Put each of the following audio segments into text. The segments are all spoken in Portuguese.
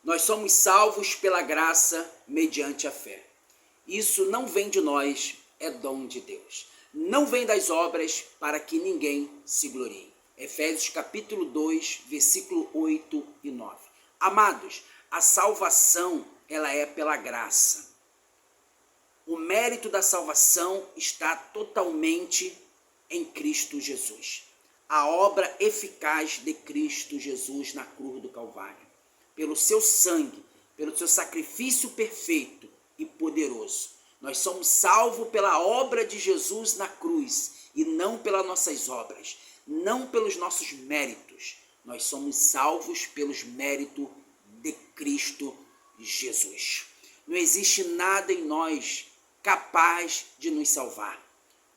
Nós somos salvos pela graça mediante a fé. Isso não vem de nós, é dom de Deus. Não vem das obras para que ninguém se glorie. Efésios capítulo 2, versículo 8 e 9. Amados, a salvação, ela é pela graça. O mérito da salvação está totalmente em Cristo Jesus. A obra eficaz de Cristo Jesus na cruz do Calvário. Pelo seu sangue, pelo seu sacrifício perfeito e poderoso. Nós somos salvos pela obra de Jesus na cruz e não pelas nossas obras, não pelos nossos méritos. Nós somos salvos pelos méritos de Cristo Jesus. Não existe nada em nós capaz de nos salvar.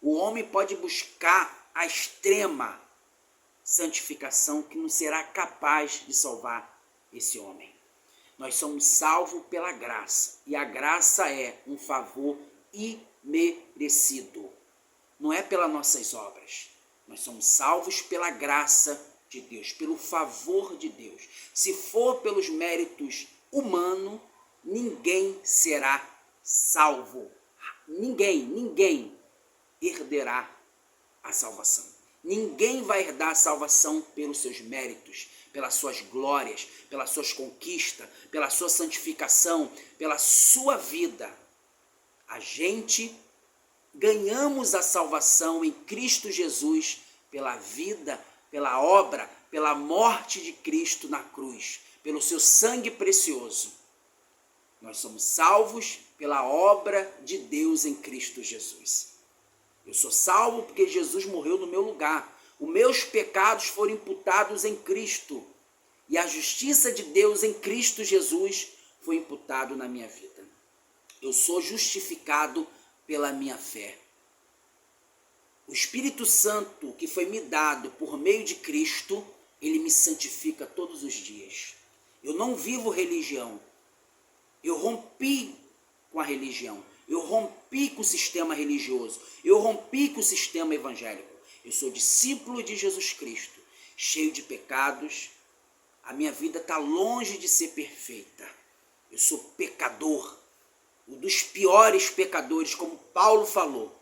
O homem pode buscar a extrema santificação que não será capaz de salvar esse homem. Nós somos salvos pela graça, e a graça é um favor imerecido. Não é pelas nossas obras. Nós somos salvos pela graça de Deus, pelo favor de Deus. Se for pelos méritos humanos, ninguém será salvo. Ninguém herderá a salvação. Ninguém vai herdar a salvação pelos seus méritos, pelas suas glórias, pelas suas conquistas, pela sua santificação, pela sua vida. A gente ganhamos a salvação em Cristo Jesus pela vida, pela obra, pela morte de Cristo na cruz, pelo seu sangue precioso. Nós somos salvos pela obra de Deus em Cristo Jesus. Eu sou salvo porque Jesus morreu no meu lugar. Os meus pecados foram imputados em Cristo. E a justiça de Deus em Cristo Jesus foi imputado na minha vida. Eu sou justificado pela minha fé. O Espírito Santo que foi me dado por meio de Cristo, ele me santifica todos os dias. Eu não vivo religião. Eu rompi com a religião. Eu rompi com o sistema religioso. Eu rompi com o sistema evangélico. Eu sou discípulo de Jesus Cristo, cheio de pecados. A minha vida está longe de ser perfeita. Eu sou pecador, um dos piores pecadores, como Paulo falou.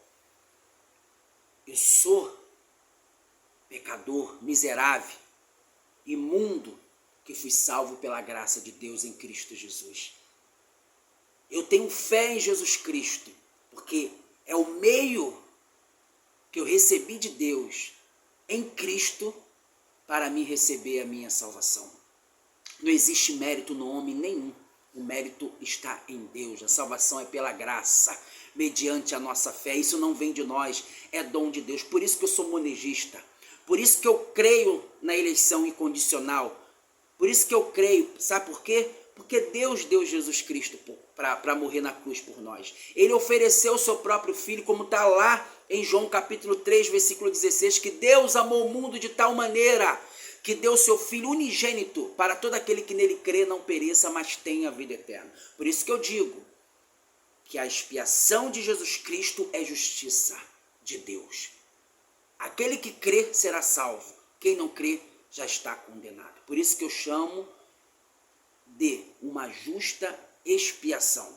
Eu sou pecador, miserável, imundo, que fui salvo pela graça de Deus em Cristo Jesus. Eu tenho fé em Jesus Cristo, porque é o meio que eu recebi de Deus em Cristo para me receber a minha salvação. Não existe mérito no homem nenhum. O mérito está em Deus. A salvação é pela graça, mediante a nossa fé. Isso não vem de nós, é dom de Deus. Por isso que eu sou monegista. Por isso que eu creio na eleição incondicional. Por isso que eu creio, sabe por quê? Porque Deus deu Jesus Cristo para morrer na cruz por nós. Ele ofereceu o seu próprio Filho, como está lá em João capítulo 3, versículo 16, que Deus amou o mundo de tal maneira que deu o seu Filho unigênito para todo aquele que nele crê não pereça, mas tenha a vida eterna. Por isso que eu digo que a expiação de Jesus Cristo é justiça de Deus. Aquele que crê será salvo. Quem não crê já está condenado. Por isso que eu chamo de uma justa expiação.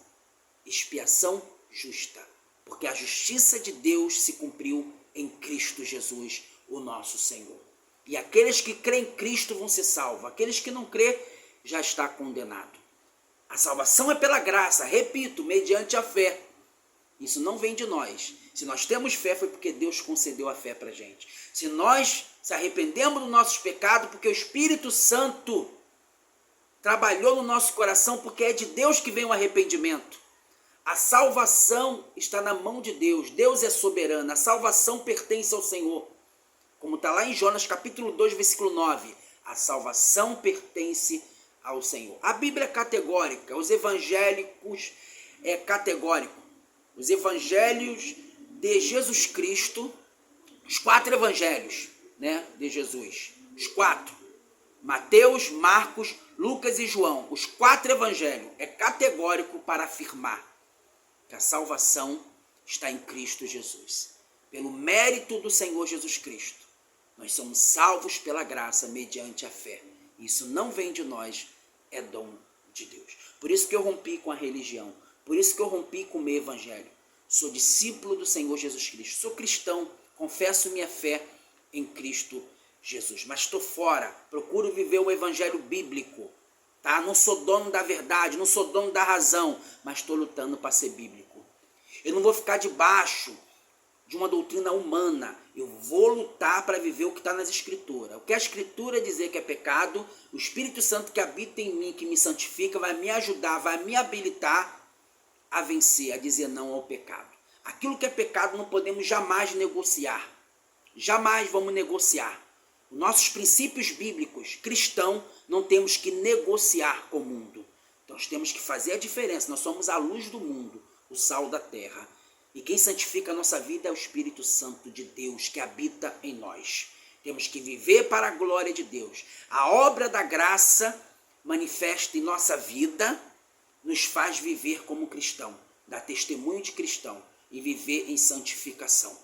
Expiação justa. Porque a justiça de Deus se cumpriu em Cristo Jesus, o nosso Senhor. E aqueles que creem em Cristo vão ser salvos. Aqueles que não crêem já está condenado. A salvação é pela graça, repito, mediante a fé. Isso não vem de nós. Se nós temos fé, foi porque Deus concedeu a fé para a gente. Se nós se arrependemos dos nossos pecados, porque o Espírito Santo trabalhou no nosso coração, porque é de Deus que vem o arrependimento. A salvação está na mão de Deus. Deus é soberano. A salvação pertence ao Senhor. Como está lá em Jonas capítulo 2, versículo 9. A salvação pertence ao Senhor. A Bíblia é categórica. Os evangélicos é categórico. Os evangelhos de Jesus Cristo, os 4 evangelhos, né, de Jesus. Os 4. Mateus, Marcos, Lucas e João. Os 4 evangelhos é categórico para afirmar que a salvação está em Cristo Jesus. Pelo mérito do Senhor Jesus Cristo, nós somos salvos pela graça mediante a fé. Isso não vem de nós, é dom de Deus. Por isso que eu rompi com a religião, por isso que eu rompi com o meu evangelho. Sou discípulo do Senhor Jesus Cristo, sou cristão, confesso minha fé em Cristo Jesus, mas estou fora, procuro viver o evangelho bíblico, tá? Não sou dono da verdade, não sou dono da razão, mas estou lutando para ser bíblico. Eu não vou ficar debaixo de uma doutrina humana, eu vou lutar para viver o que está nas Escrituras. O que a Escritura dizer que é pecado, o Espírito Santo que habita em mim, que me santifica, vai me ajudar, vai me habilitar a vencer, a dizer não ao pecado. Aquilo que é pecado não podemos jamais negociar, jamais vamos negociar. Os nossos princípios bíblicos, cristãos, não temos que negociar com o mundo. Então, nós temos que fazer a diferença, nós somos a luz do mundo, o sal da terra. E quem santifica a nossa vida é o Espírito Santo de Deus que habita em nós. Temos que viver para a glória de Deus. A obra da graça manifesta em nossa vida, nos faz viver como cristão, dar testemunho de cristão e viver em santificação.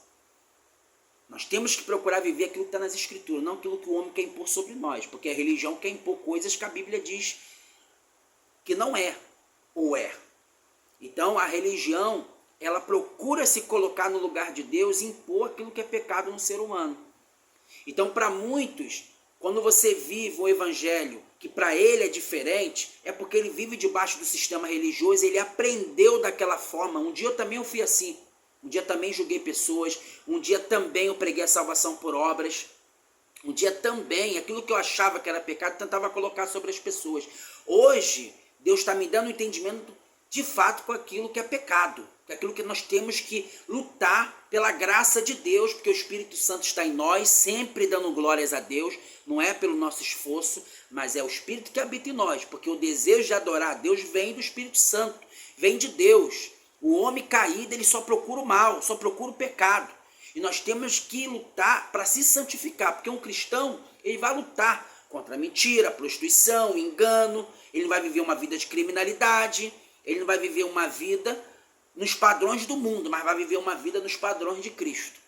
Nós temos que procurar viver aquilo que está nas Escrituras, não aquilo que o homem quer impor sobre nós, porque a religião quer impor coisas que a Bíblia diz que não é ou é. Então a religião, ela procura se colocar no lugar de Deus e impor aquilo que é pecado no ser humano. Então, para muitos, quando você vive um evangelho que para ele é diferente, é porque ele vive debaixo do sistema religioso, ele aprendeu daquela forma. Um dia eu também fui assim, um dia também julguei pessoas, um dia também eu preguei a salvação por obras, um dia também, aquilo que eu achava que era pecado, tentava colocar sobre as pessoas. Hoje, Deus está me dando um entendimento de fato com aquilo que é pecado, com aquilo que nós temos que lutar pela graça de Deus, porque o Espírito Santo está em nós, sempre dando glórias a Deus, não é pelo nosso esforço, mas é o Espírito que habita em nós, porque o desejo de adorar a Deus vem do Espírito Santo, vem de Deus. O homem caído, ele só procura o mal, só procura o pecado. E nós temos que lutar para se santificar, porque um cristão, ele vai lutar contra a mentira, a prostituição, o engano, ele não vai viver uma vida de criminalidade, ele não vai viver uma vida nos padrões do mundo, mas vai viver uma vida nos padrões de Cristo.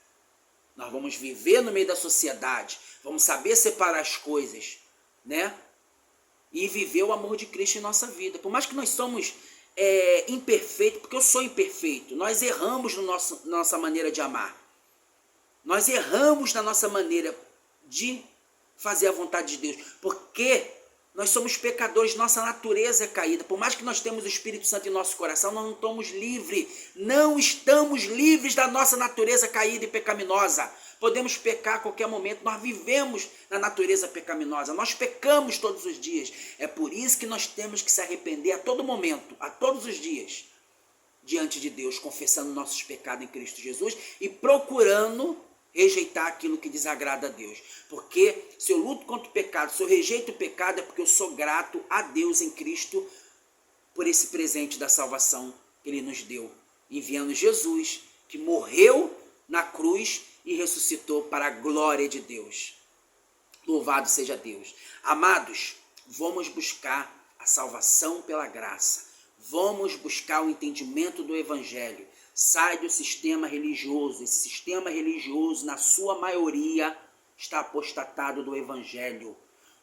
Nós vamos viver no meio da sociedade, vamos saber separar as coisas, né? E viver o amor de Cristo em nossa vida. Por mais que nós somos imperfeitos, porque eu sou imperfeito, nós erramos na nossa maneira de amar. Nós erramos na nossa maneira de fazer a vontade de Deus, porque nós somos pecadores, nossa natureza é caída. Por mais que nós temos o Espírito Santo em nosso coração, nós não estamos livres. Não estamos livres da nossa natureza caída e pecaminosa. Podemos pecar a qualquer momento, nós vivemos na natureza pecaminosa, nós pecamos todos os dias. É por isso que nós temos que se arrepender a todo momento, a todos os dias, diante de Deus, confessando nossos pecados em Cristo Jesus e procurando rejeitar aquilo que desagrada a Deus. Porque se eu luto contra o pecado, se eu rejeito o pecado, é porque eu sou grato a Deus em Cristo por esse presente da salvação que Ele nos deu, enviando Jesus, que morreu na cruz e ressuscitou para a glória de Deus. Louvado seja Deus. Amados, vamos buscar a salvação pela graça. Vamos buscar o entendimento do Evangelho. Sai do sistema religioso. Esse sistema religioso, na sua maioria, está apostatado do Evangelho.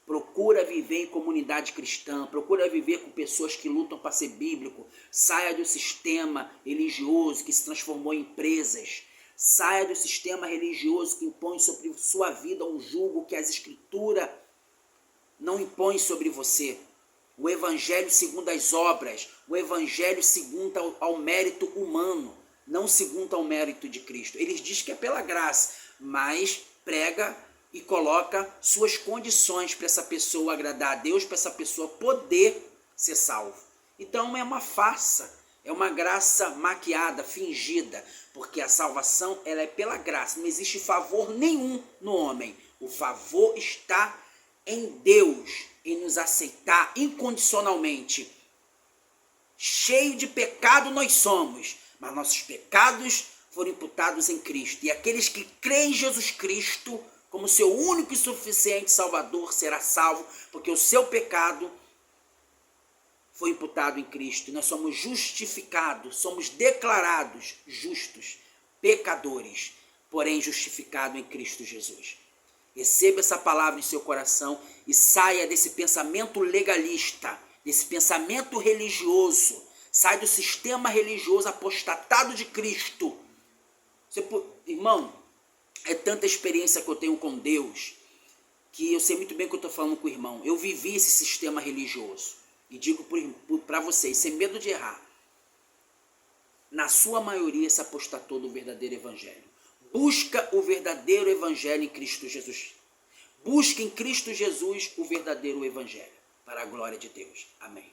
Procura viver em comunidade cristã, procura viver com pessoas que lutam para ser bíblico. Saia do sistema religioso que se transformou em empresas. Saia do sistema religioso que impõe sobre sua vida um jugo que as Escrituras não impõem sobre você. O Evangelho segundo as obras, o Evangelho segundo ao mérito humano, não segundo ao mérito de Cristo. Eles dizem que é pela graça, mas prega e coloca suas condições para essa pessoa agradar a Deus, para essa pessoa poder ser salvo. Então é uma farsa, é uma graça maquiada, fingida, porque a salvação ela é pela graça, não existe favor nenhum no homem. O favor está em Deus, em nos aceitar incondicionalmente. Cheio de pecado nós somos, mas nossos pecados foram imputados em Cristo. E aqueles que creem em Jesus Cristo como seu único e suficiente Salvador será salvo, porque o seu pecado foi imputado em Cristo. Nós somos justificados, somos declarados justos, pecadores, porém justificados em Cristo Jesus. Receba essa palavra em seu coração e saia desse pensamento legalista, desse pensamento religioso, sai do sistema religioso apostatado de Cristo. Irmão, é tanta experiência que eu tenho com Deus, que eu sei muito bem o que eu estou falando com o irmão. Eu vivi esse sistema religioso. E digo para vocês, sem medo de errar, na sua maioria se apostatou do verdadeiro evangelho. Busca o verdadeiro evangelho em Cristo Jesus. Busca em Cristo Jesus o verdadeiro evangelho, para a glória de Deus. Amém.